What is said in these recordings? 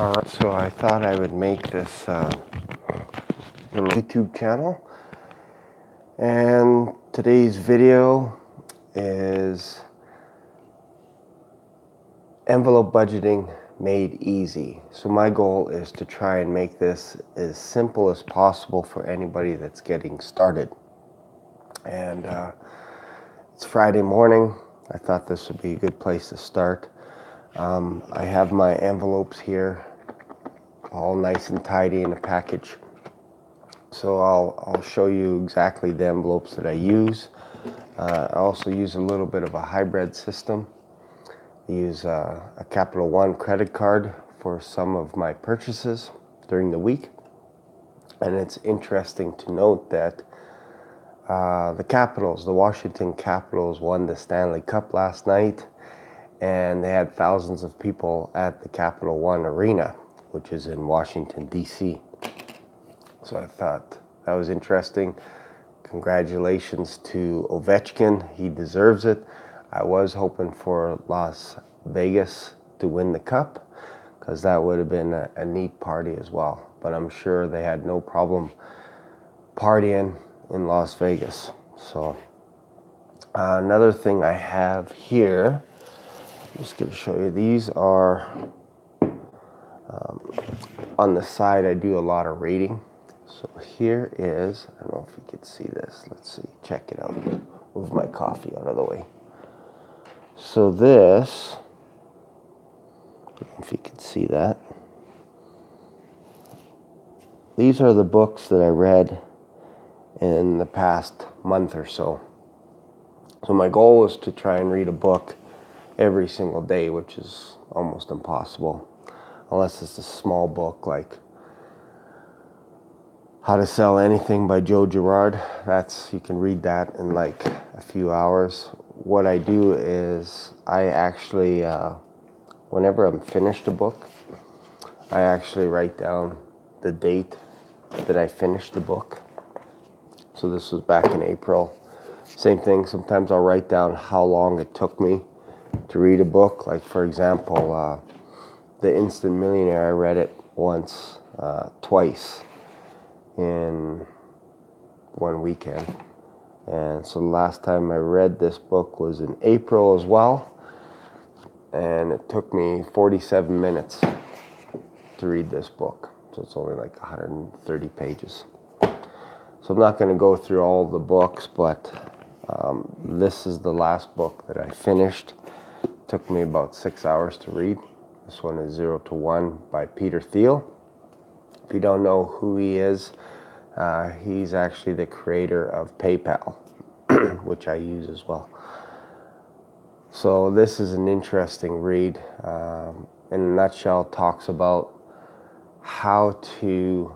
Alright, so I thought I would make this little YouTube channel, and today's video is envelope budgeting made easy. So my goal is to try and make this as simple as possible for anybody that's getting started. And it's Friday morning. I thought this would be a good place to start. I have my envelopes here, all nice and tidy in a package. So I'll show you exactly the envelopes that I use. I also use a little bit of a hybrid system. I use a Capital One credit card for some of my purchases during the week. And it's interesting to note that the Washington Capitals won the Stanley Cup last night, and they had thousands of people at the Capital One Arena, which is in Washington, D.C. So I thought that was interesting. Congratulations to Ovechkin. He deserves it. I was hoping for Las Vegas to win the cup, because that would have been a neat party as well. But I'm sure they had no problem partying in Las Vegas. So another thing I have here, I'm just going to show you. These are on the side. I do a lot of reading. So here is, I don't know if you can see this. Let's see, check it out. Move my coffee out of the way. So this, I don't know if you can see that. These are the books that I read in the past month or so. So my goal is to try and read a book every single day, which is almost impossible, unless it's a small book like How to Sell Anything by Joe Girard. You can read that in like a few hours. What I do is I actually, whenever I'm finished a book, I actually write down the date that I finished the book. So this was back in April. Same thing, sometimes I'll write down how long it took me to read a book. Like for example, The Instant Millionaire, I read it twice in one weekend. And so the last time I read this book was in April as well, and it took me 47 minutes to read this book. So it's only like 130 pages. So I'm not going to go through all the books, but this is the last book that I finished. It took me about 6 hours to read. This one is 0 to 1 by Peter Thiel. If you don't know who he is, he's actually the creator of PayPal, which I use as well. So this is an interesting read. In a nutshell, talks about how to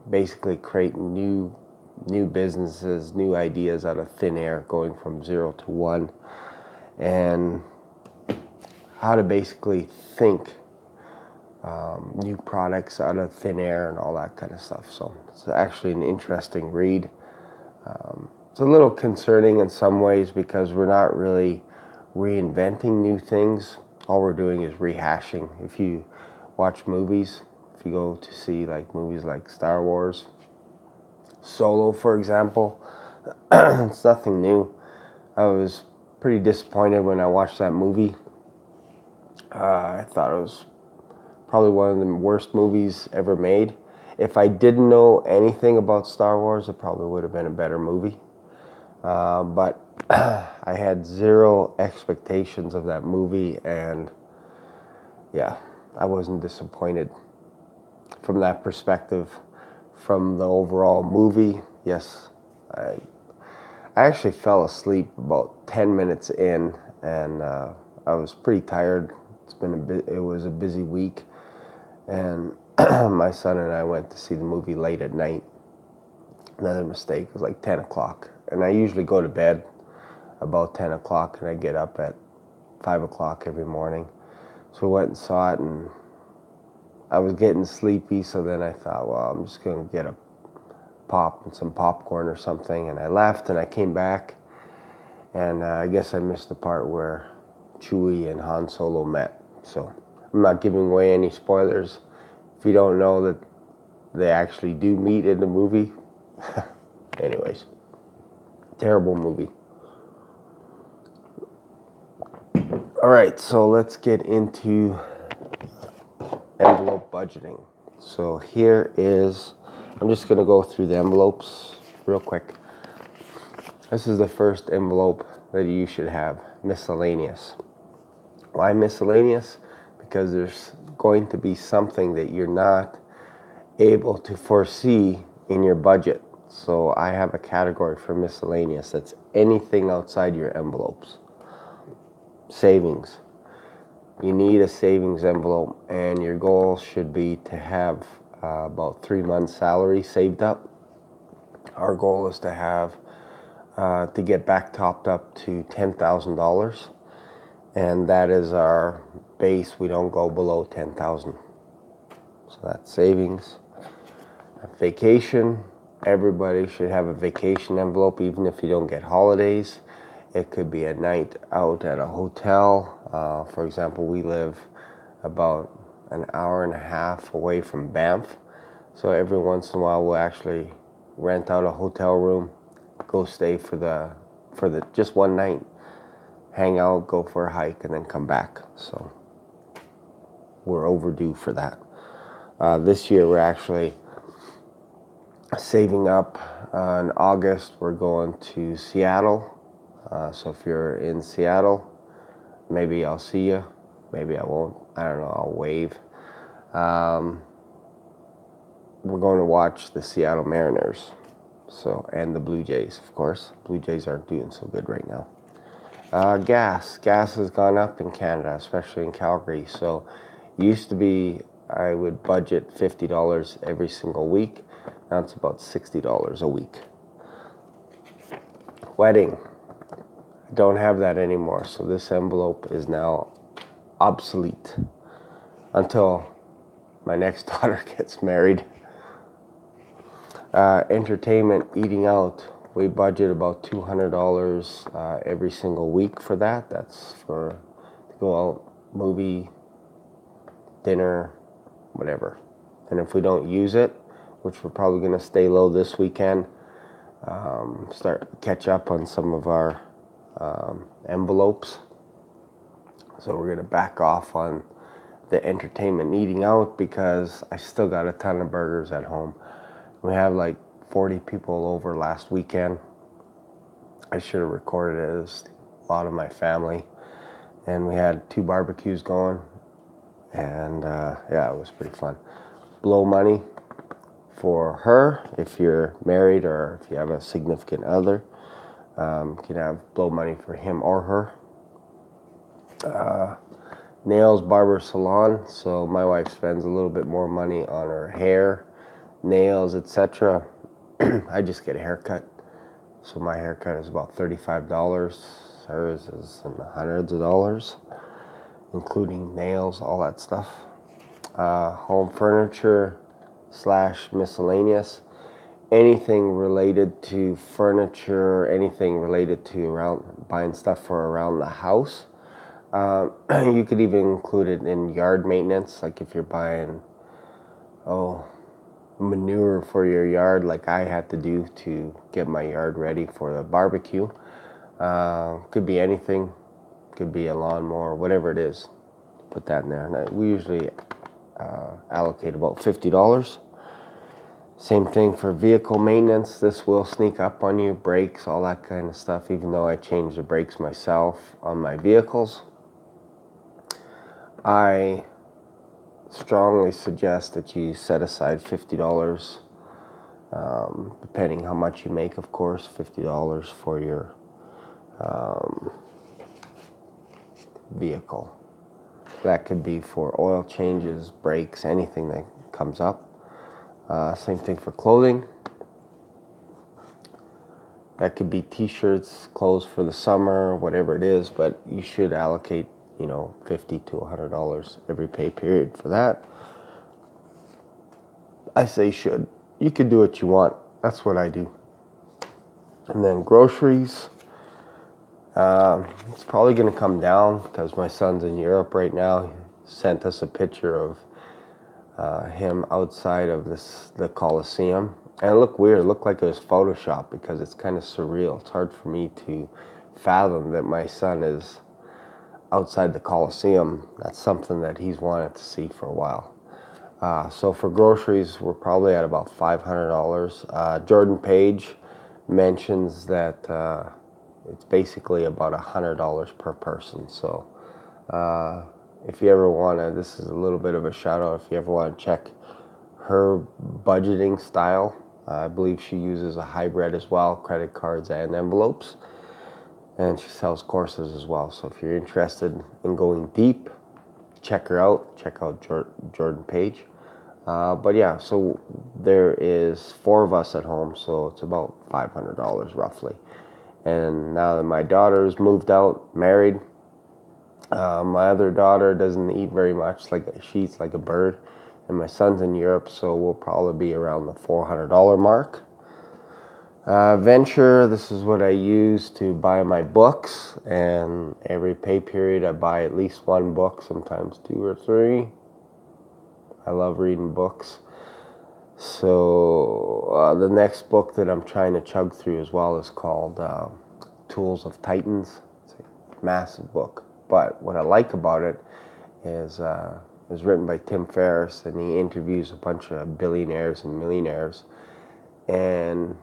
basically create new businesses, new ideas out of thin air, going from 0 to 1, and how to basically think new products out of thin air and all that kind of stuff. So it's actually an interesting read. It's a little concerning in some ways because we're not really reinventing new things. All we're doing is rehashing. If you watch movies, if you go to see like movies like Star Wars, Solo, for example, it's nothing new. I was pretty disappointed when I watched that movie. I thought it was probably one of the worst movies ever made. If I didn't know anything about Star Wars, it probably would have been a better movie. But I had zero expectations of that movie, and yeah, I wasn't disappointed from that perspective. From the overall movie, yes, I actually fell asleep about 10 minutes in, and I was pretty tired. It was a busy week, and my son and I went to see the movie late at night. Another mistake. It was like 10 o'clock, and I usually go to bed about 10 o'clock, and I get up at 5 o'clock every morning. So we went and saw it, and I was getting sleepy, so then I thought, well, I'm just going to get a pop and some popcorn or something, and I left, and I came back, and I guess I missed the part where Chewie and Han Solo met. So I'm not giving away any spoilers. If you don't know that they actually do meet in the movie. Anyways, terrible movie. All right, so let's get into envelope budgeting. So here is, I'm just going to go through the envelopes real quick. This is the first envelope that you should have, miscellaneous. Why miscellaneous? Because there's going to be something that you're not able to foresee in your budget. So I have a category for miscellaneous. That's anything outside your envelopes. Savings. You need a savings envelope, and your goal should be to have about 3 months' salary saved up. Our goal is to have to get back topped up to $10,000, and that is our base. We don't go below 10,000. So that's savings. Vacation. Everybody should have a vacation envelope, even if you don't get holidays. It could be a night out at a hotel. For example, we live about an hour and a half away from Banff. So every once in a while, we'll actually rent out a hotel room, go stay for the just one night, hang out, go for a hike, and then come back. So we're overdue for that. This year, we're actually saving up. In August, we're going to Seattle. So if you're in Seattle, maybe I'll see you. Maybe I won't. I don't know. I'll wave. We're going to watch the Seattle Mariners. So, and the Blue Jays, of course. Blue Jays aren't doing so good right now. Gas. Gas has gone up in Canada, especially in Calgary. So, used to be I would budget $50 every single week. Now it's about $60 a week. Wedding. Don't have that anymore. So this envelope is now obsolete until my next daughter gets married. Entertainment, eating out. We budget about $200 every single week for that. That's for to go out, movie, dinner, whatever. And if we don't use it, which we're probably going to stay low this weekend, start catch up on some of our envelopes. So we're going to back off on the entertainment eating out because I still got a ton of burgers at home. We have like 40 people over last weekend. I should have recorded it as a lot of my family. And we had 2 barbecues going. And yeah, it was pretty fun. Blow money for her if you're married or if you have a significant other. You can have blow money for him or her. Nails, barber, salon. So my wife spends a little bit more money on her hair, nails, etc. I just get a haircut. So my haircut is about $35. Hers is in the hundreds of dollars, including nails, all that stuff. Home furniture / miscellaneous. Anything related to furniture, anything related to around buying stuff for around the house. You could even include it in yard maintenance, like if you're buying manure for your yard, like I had to do to get my yard ready for the barbecue. Could be anything, could be a lawnmower, whatever it is. Put that in there. And we usually allocate about $50. Same thing for vehicle maintenance. This will sneak up on you, brakes, all that kind of stuff, even though I change the brakes myself on my vehicles. I strongly suggest that you set aside $50, depending how much you make, of course, $50 for your vehicle. That could be for oil changes, brakes, anything that comes up. Same thing for clothing. That could be t-shirts, clothes for the summer, whatever it is, but you should allocate, $50 to $100 every pay period for that. I say should. You can do what you want. That's what I do. And then groceries. It's probably going to come down because my son's in Europe right now. sent us a picture of him outside of the Coliseum. And it looked weird. It looked like it was Photoshop because it's kind of surreal. It's hard for me to fathom that my son is outside the Coliseum. That's something that he's wanted to see for a while. So for groceries, we're probably at about $500. Jordan Page mentions that it's basically about $100 per person. So if you ever want to, this is a little bit of a shout out. If you ever want to check her budgeting style, I believe she uses a hybrid as well, credit cards and envelopes. And she sells courses as well. So if you're interested in going deep, check her out. Check out Jordan Page. But yeah, so there is 4 of us at home, so it's about $500 roughly. And now that my daughter's moved out, married, my other daughter doesn't eat very much. She eats like a bird. And my son's in Europe, so we'll probably be around the $400 mark. Venture, this is what I use to buy my books, and every pay period I buy at least 1 book, sometimes 2 or 3. I love reading books. So the next book that I'm trying to chug through as well is called Tools of Titans. It's a massive book, but what I like about it is it's written by Tim Ferriss, and he interviews a bunch of billionaires and millionaires and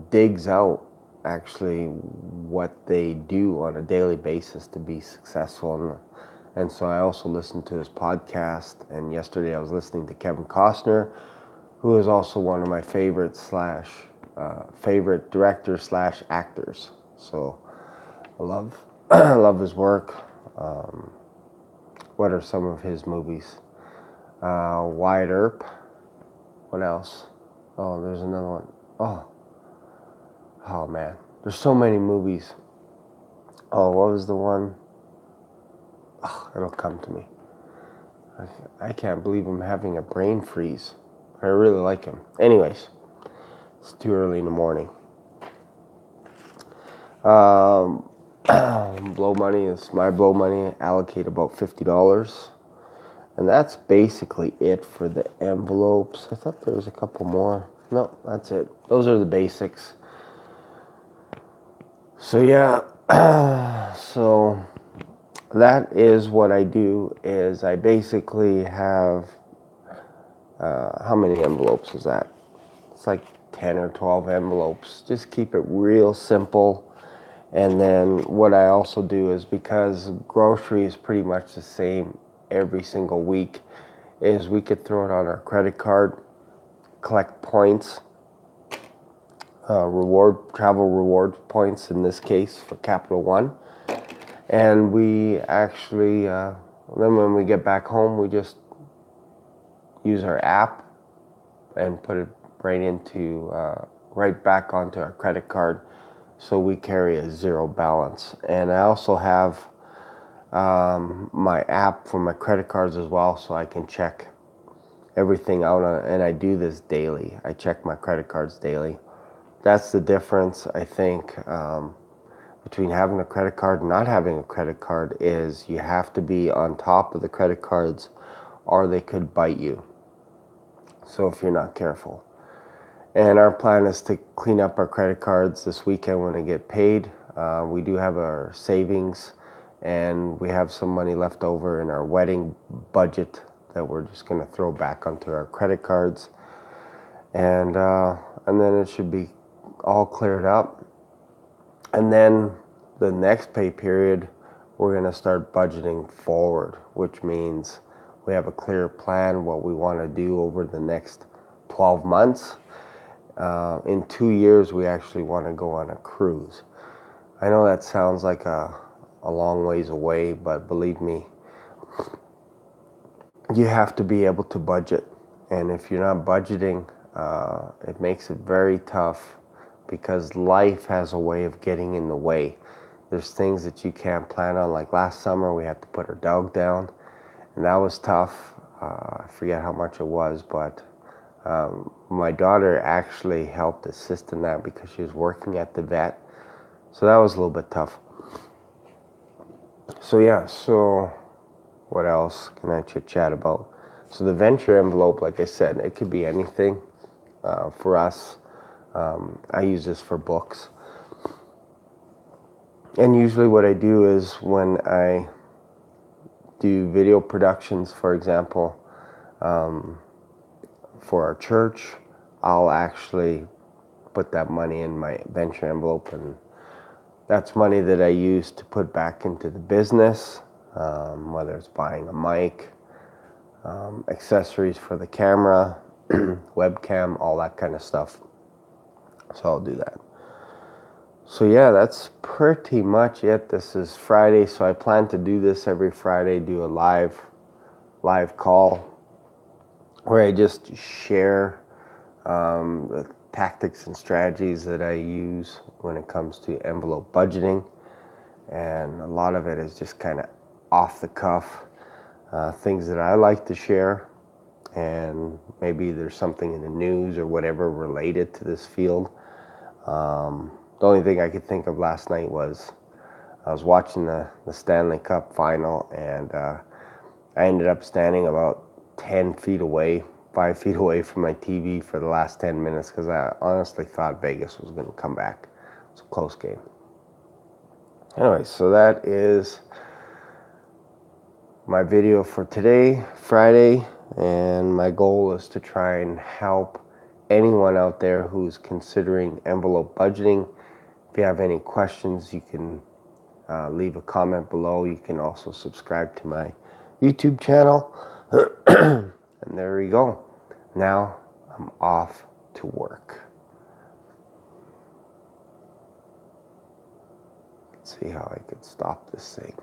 digs out actually what they do on a daily basis to be successful. And so I also listened to his podcast, and yesterday I was listening to Kevin Costner, who is also one of my favorite directors / actors. So I love I love his work. What are some of his movies? Wyatt Earp. What else? Oh, there's another one. Oh man, there's so many movies. Oh, what was the one? Oh, it'll come to me. I can't believe I'm having a brain freeze. I really like him. Anyways, it's too early in the morning. Blow money is my blow money. Allocate about $50. And that's basically it for the envelopes. I thought there was a couple more. No, that's it. Those are the basics. So yeah, so that is what I do. Is I basically have how many envelopes is that? It's like 10 or 12 envelopes. Just keep it real simple. And then what I also do is, because grocery is pretty much the same every single week, is we could throw it on our credit card, collect points, travel reward points in this case for Capital One. And we actually, then when we get back home, we just use our app and put it right back onto our credit card, so we carry a 0 balance. And I also have my app for my credit cards as well, so I can check everything out and I do this daily. I check my credit cards daily. That's the difference, I think, between having a credit card and not having a credit card, is you have to be on top of the credit cards or they could bite you. So if you're not careful. And our plan is to clean up our credit cards this weekend when I get paid. We do have our savings, and we have some money left over in our wedding budget that we're just going to throw back onto our credit cards. And then it should be all cleared up. And then the next pay period, we're going to start budgeting forward, which means we have a clear plan what we want to do over the next 12 months. In 2 years, we actually want to go on a cruise. I know that sounds like a long ways away, but believe me, you have to be able to budget. And if you're not budgeting, it makes it very tough, because life has a way of getting in the way. There's things that you can't plan on. Like last summer, we had to put our dog down, and that was tough. I forget how much it was, but my daughter actually helped assist in that because she was working at the vet. So that was a little bit tough. So yeah, so What else can I chit chat about? So the venture envelope, like I said, it could be anything. For us, I use this for books. And usually what I do is when I do video productions, for example, for our church, I'll actually put that money in my venture envelope, and that's money that I use to put back into the business, whether it's buying a mic, accessories for the camera, webcam, all that kind of stuff. So I'll do that. So yeah, that's pretty much it. This is Friday, so I plan to do this every Friday, do a live call where I just share the tactics and strategies that I use when it comes to envelope budgeting. And a lot of it is just kind of off the cuff, things that I like to share. And maybe there's something in the news or whatever related to this field. The only thing I could think of last night was I was watching the Stanley Cup final, and I ended up standing about 10 feet away, 5 feet away from my TV for the last 10 minutes because I honestly thought Vegas was going to come back. It's a close game. Anyway, so that is my video for today, Friday, and my goal is to try and help anyone out there who's considering envelope budgeting. If you have any questions, you can leave a comment below. You can also subscribe to my YouTube channel. And there we go. Now I'm off to work. Let's see how I could stop this thing.